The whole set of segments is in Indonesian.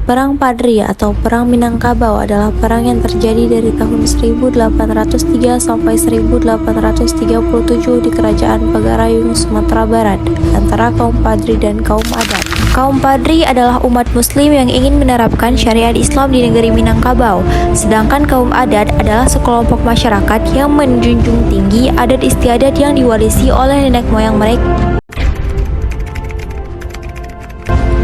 Perang Padri atau Perang Minangkabau adalah perang yang terjadi dari tahun 1803 sampai 1837 di Kerajaan Pagarayung, Sumatera Barat, antara kaum Padri dan kaum Adat. Kaum Padri adalah umat Muslim yang ingin menerapkan syariat Islam di negeri Minangkabau, sedangkan kaum Adat adalah sekelompok masyarakat yang menjunjung tinggi adat istiadat yang diwarisi oleh nenek moyang mereka.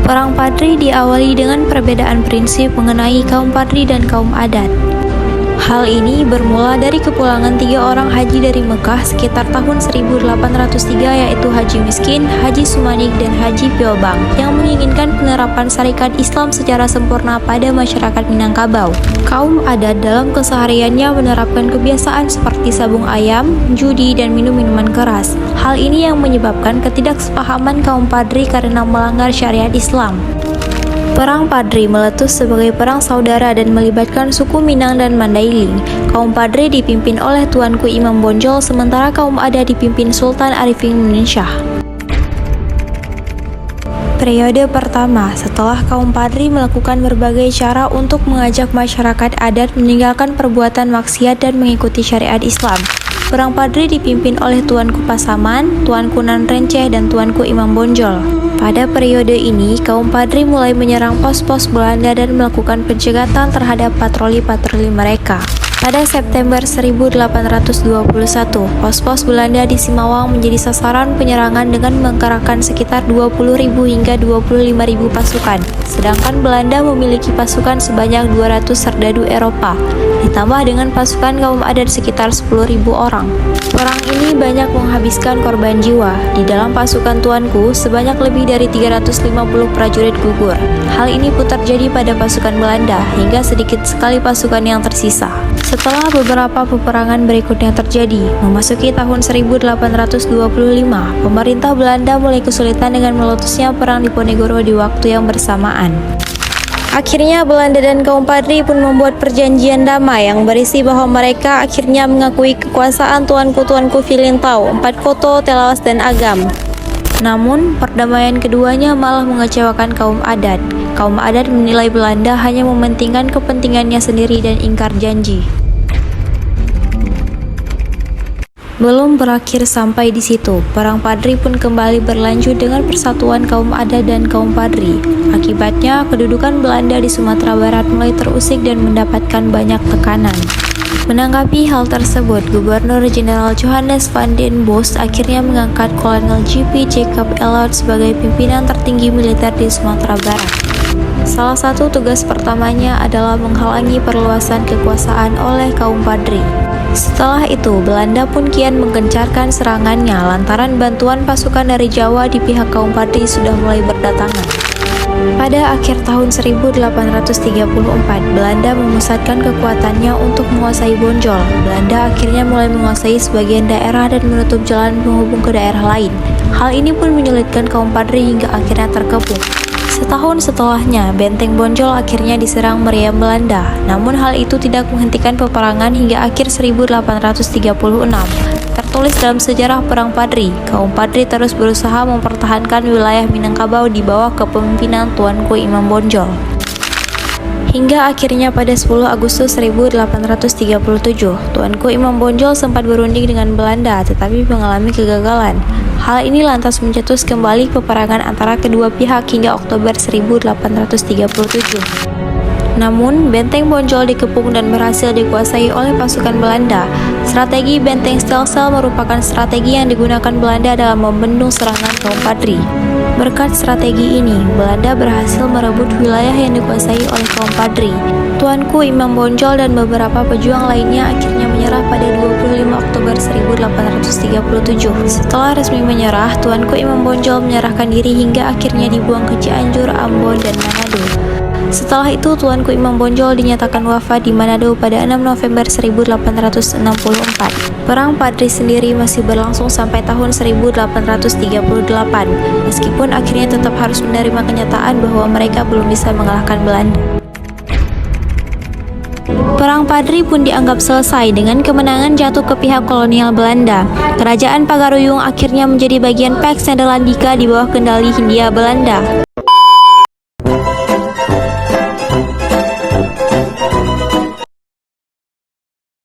Perang Padri diawali dengan perbedaan prinsip mengenai kaum Padri dan kaum Adat. Hal ini bermula dari kepulangan 3 orang haji dari Mekah sekitar tahun 1803, yaitu Haji Miskin, Haji Sumanik, dan Haji Piobang, yang menginginkan penerapan syariat Islam secara sempurna pada masyarakat Minangkabau. Kaum Adat dalam kesehariannya menerapkan kebiasaan seperti sabung ayam, judi, dan minum minuman keras. Hal ini yang menyebabkan ketidaksepahaman kaum Padri karena melanggar syariat Islam. Perang Padri meletus sebagai perang saudara dan melibatkan suku Minang dan Mandailing. Kaum Padri dipimpin oleh Tuanku Imam Bonjol, sementara kaum Adat dipimpin Sultan Arifin Shah. Periode pertama, setelah kaum Padri melakukan berbagai cara untuk mengajak masyarakat adat meninggalkan perbuatan maksiat dan mengikuti syariat Islam. Perang Padri dipimpin oleh Tuanku Pasaman, Tuanku Nanrenceh, dan Tuanku Imam Bonjol. Pada periode ini, kaum Padri mulai menyerang pos-pos Belanda dan melakukan pencegatan terhadap patroli-patroli mereka. Pada September 1821, pos-pos Belanda di Simawang menjadi sasaran penyerangan dengan mengerahkan sekitar 20.000 hingga 25.000 pasukan, sedangkan Belanda memiliki pasukan sebanyak 200 serdadu Eropa, ditambah dengan pasukan kaum Adat sekitar 10.000 orang. Perang ini banyak menghabiskan korban jiwa. Di dalam pasukan tuanku, sebanyak lebih dari 350 prajurit gugur. Hal ini pun terjadi pada pasukan Belanda, hingga sedikit sekali pasukan yang tersisa. Setelah beberapa peperangan berikutnya terjadi, memasuki tahun 1825, pemerintah Belanda mulai kesulitan dengan meletusnya perang Diponegoro di waktu yang bersamaan. Akhirnya Belanda dan kaum Padri pun membuat perjanjian damai yang berisi bahwa mereka akhirnya mengakui kekuasaan tuanku Filintau, Empat Koto, Telawas, dan Agam. Namun, perdamaian keduanya malah mengecewakan kaum Adat. Kaum Adat menilai Belanda hanya mementingkan kepentingannya sendiri dan ingkar janji. Belum berakhir sampai di situ, Perang Padri pun kembali berlanjut dengan persatuan kaum Adat dan kaum Padri. Akibatnya, kedudukan Belanda di Sumatera Barat mulai terusik dan mendapatkan banyak tekanan. Menanggapi hal tersebut, Gubernur Jenderal Johannes van den Bos akhirnya mengangkat Kolonel J.P. Jacob Elliot sebagai pimpinan tertinggi militer di Sumatera Barat. Salah satu tugas pertamanya adalah menghalangi perluasan kekuasaan oleh kaum Padri. Setelah itu, Belanda pun kian menggencarkan serangannya lantaran bantuan pasukan dari Jawa di pihak kaum Padri sudah mulai berdatangan. Pada akhir tahun 1834, Belanda memusatkan kekuatannya untuk menguasai Bonjol. Belanda akhirnya mulai menguasai sebagian daerah dan menutup jalan penghubung ke daerah lain. Hal ini pun menyulitkan kaum Padri hingga akhirnya terkepung. Setahun setelahnya, Benteng Bonjol akhirnya diserang meriam Belanda. Namun hal itu tidak menghentikan peperangan hingga akhir 1836. Tertulis dalam sejarah Perang Padri, kaum Padri terus berusaha mempertahankan wilayah Minangkabau di bawah kepemimpinan Tuanku Imam Bonjol. Hingga akhirnya pada 10 Agustus 1837, Tuanku Imam Bonjol sempat berunding dengan Belanda tetapi mengalami kegagalan. Hal ini lantas mencetus kembali peperangan antara kedua pihak hingga Oktober 1837. Namun, Benteng Bonjol dikepung dan berhasil dikuasai oleh pasukan Belanda. Strategi Benteng Stelsel merupakan strategi yang digunakan Belanda dalam membendung serangan kaum Padri. Berkat strategi ini, Belanda berhasil merebut wilayah yang dikuasai oleh kaum Padri. Tuanku Imam Bonjol dan beberapa pejuang lainnya akhirnya menyerah pada 25 Oktober 1837. Setelah resmi menyerah, Tuanku Imam Bonjol menyerahkan diri hingga akhirnya dibuang ke Cianjur, Ambon, dan Manado. Setelah itu, Tuanku Imam Bonjol dinyatakan wafat di Manado pada 6 November 1864. Perang Padri sendiri masih berlangsung sampai tahun 1838, meskipun akhirnya tetap harus menerima kenyataan bahwa mereka belum bisa mengalahkan Belanda. Perang Padri pun dianggap selesai dengan kemenangan jatuh ke pihak kolonial Belanda. Kerajaan Pagaruyung akhirnya menjadi bagian Pax Nederlandica di bawah kendali Hindia Belanda.